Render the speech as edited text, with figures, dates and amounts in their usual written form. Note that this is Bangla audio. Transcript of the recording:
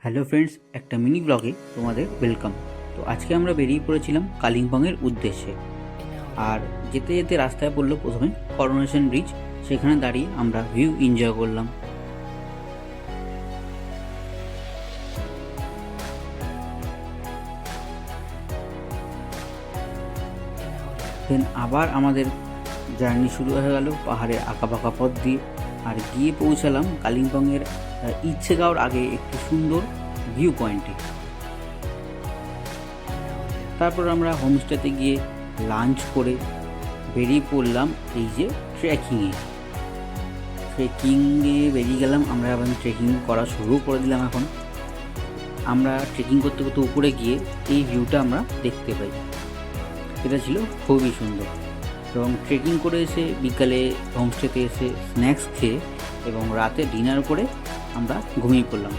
হ্যালো ফ্রেন্ডস, একটা মিনি ব্লগে তোমাদের ওয়েলকাম। তো আজকে আমরা বেরিয়ে পড়েছিলাম কালিম্পংয়ের উদ্দেশ্যে। আর যেতে যেতে রাস্তায় পড়লো প্রথমে করোনেশন ব্রিজ। সেখানে দাঁড়িয়ে আমরা ভিউ এনজয় করলাম। দেন আবার আমাদের জার্নি শুরু হয়ে গেল পাহাড়ের আঁকাবাঁকা পথ দিয়ে। আর গিয়ে পৌঁছালাম কালিম্পংয়ের ইচ্ছেগাঁওর আগে একটি সুন্দর ভিউ পয়েন্টে। তারপর আমরা হোমস্টেতে গিয়ে লাঞ্চ করে বেরিয়ে পড়লাম এই যে ট্রেকিংয়ে বেরিয়ে গেলাম আমরা। এবং ট্রেকিং করা শুরু করে দিলাম। এখন আমরা ট্রেকিং করতে করতে উপরে গিয়ে এই ভিউটা আমরা দেখতে পাই। এটা ছিল খুবই সুন্দর। এবং ট্রেকিং করে এসে বিকালে হোমস্টেতে এসে স্ন্যাক্স খেয়ে এবং রাতে ডিনার করে আমরা ঘুমিয়ে পড়লাম।